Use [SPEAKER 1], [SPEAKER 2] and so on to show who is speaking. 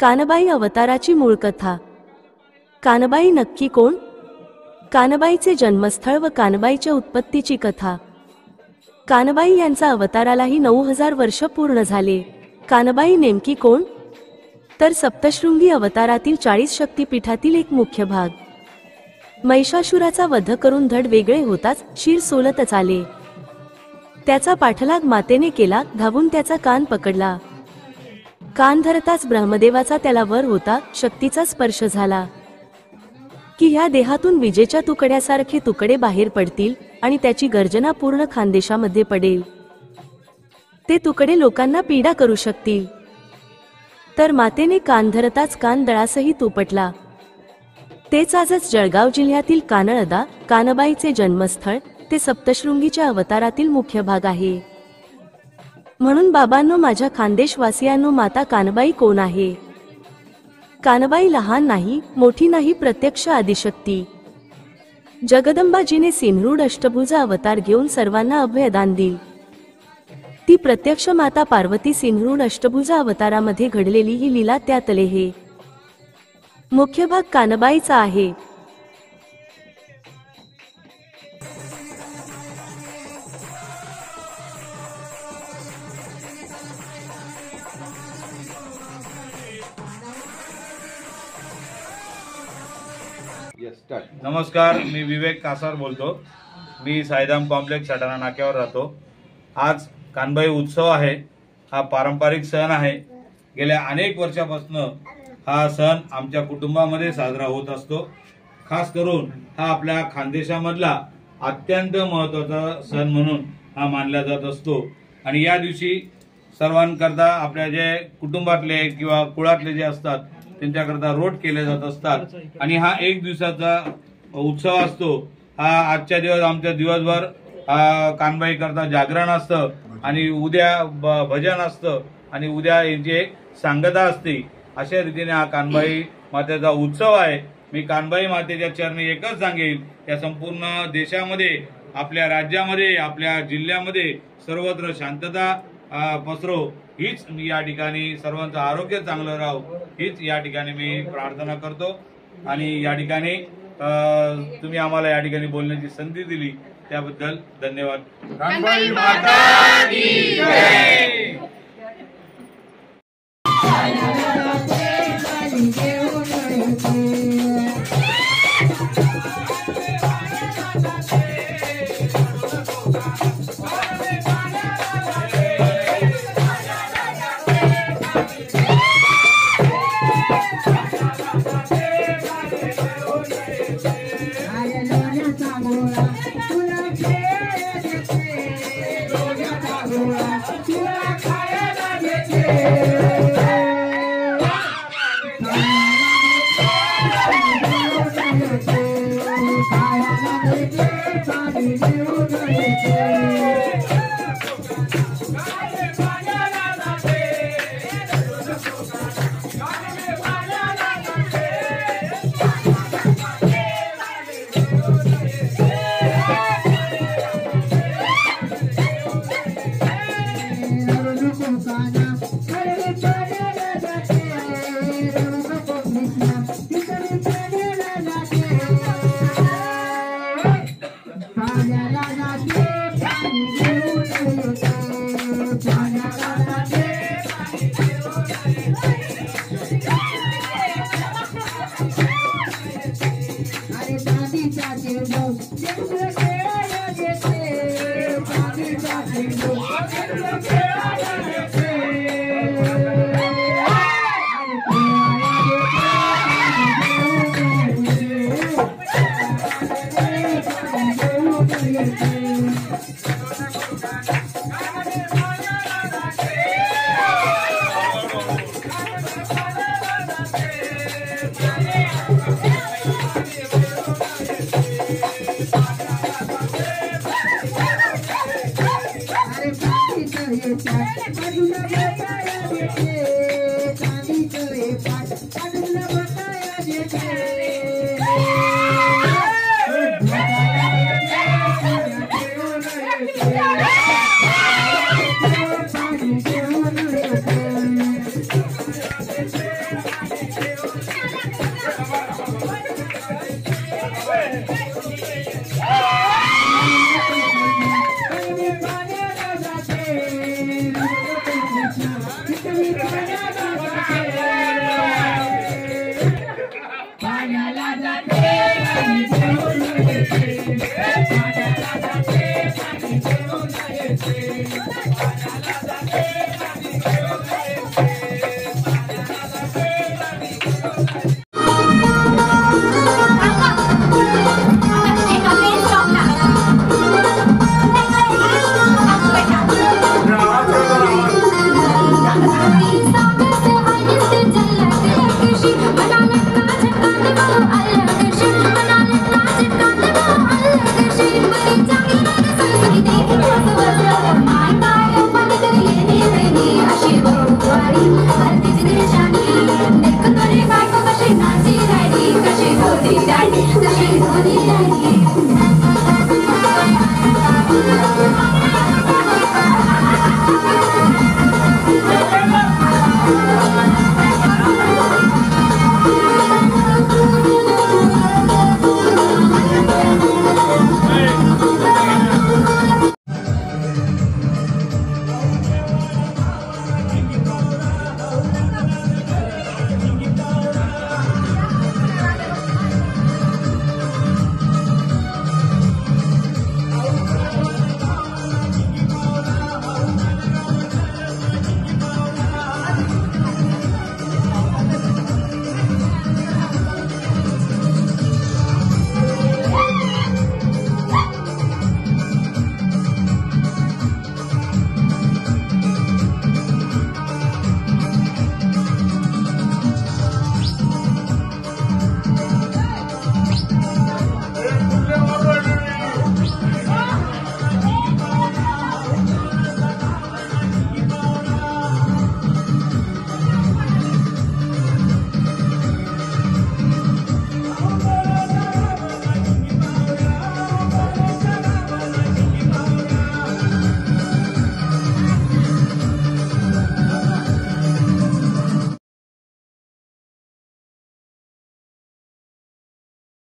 [SPEAKER 1] कानबाई अवताराची मूळ कथा। कानबाई नक्की कोण? कानबाईचे जन्मस्थळ व कानबाईच्या उत्पत्तीची कथा। कानबाई यांचा अवतारालाही 9000 वर्ष पूर्ण झाले। कानबाई नेमकी कोण? तर सप्तशृंगी अवतारातील 40 शक्तिपीठातील एक मुख्य भाग। महिषासुराचा वध करून धड वेगळे होताच शिर सोलतच आले। त्याचा पाठलाग मातेने केला, धावून त्याचा कान पकडला। कान धरताच ब्रह्मदेवाचा त्याला वर होता शक्तीचा स्पर्श झाला की ह्या देहातून विजेच्या तुकड्यासारखे तुकडे बाहेर पडतील आणि त्याची गर्जना पूर्ण खानदेशामध्ये पडेल। ते तुकडे लोकांना पीडा करू शकतील। तर मातेने कान धरताच कान दळासहित उपटला। तेच आजच जळगाव जिल्ह्यातील कानळदा, कानबाईचे जन्मस्थळ, ते सप्तशृंगीच्या अवतारातील मुख्य भाग आहे। म्हणून बाबांनो, माझ्या खानदेशवासियांनो, माता कानबाई कोण आहे? कानबाई लहान नाही, मोठी नाही, प्रत्यक्ष आदिशक्ती जगदंबा, जिने सिंहरूढ अष्टभुजा अवतार घेऊन सर्वांना अभयदान दिले। ती प्रत्यक्ष माता पार्वती सिंहरूढ अष्टभुजा अवतारामध्ये घडलेली ही लीला त्यातले हे मुख्य भाग कानबाईचा आहे।
[SPEAKER 2] नमस्कार, मी विवेक कासार बोलतो। मी साईधाम कॉम्प्लेक्स सटाणा नाक्यावर राहतो। आज कानबाई उत्सव आहे। हा पारंपरिक सण आहे। गेल्या अनेक वर्षापासून हा सण आमच्या कुटुंबामध्ये साजरा होत असतो। खास करून हा आपल्या खानदेशामधला अत्यंत महत्त्वाचा सण म्हणून हा मानला जात असतो। आणि या दिवशी सर्वांकरता आपल्या जे कुटुंबातले किंवा कुळातले जे असतात त्यांच्याकरता रोट केले जात असतात। आणि हा एक दिवसाचा उत्सव असतो। हा आजच्या दिवस आमच्या दिवसभर कानबाई करता जागरण असतं आणि उद्या भजन असतं आणि उद्या यांची एक सांगता असते। अशा रीतीने हा कानबाई मातेचा उत्सव आहे। मी कानबाई मातेच्या चरणी एकच सांगेन, या संपूर्ण देशामध्ये, आपल्या राज्यामध्ये, आपल्या जिल्ह्यामध्ये सर्वत्र शांतता पसरो, हीच मी या ठिकाणी सर्वांचं आरोग्य चांगलं राहो, हीच या ठिकाणी मी प्रार्थना करतो। आणि या ठिकाणी तुम्ही आम्हाला या ठिकाणी बोलण्याची संधी दिली त्याबद्दल धन्यवाद। कानबाई माता की जय।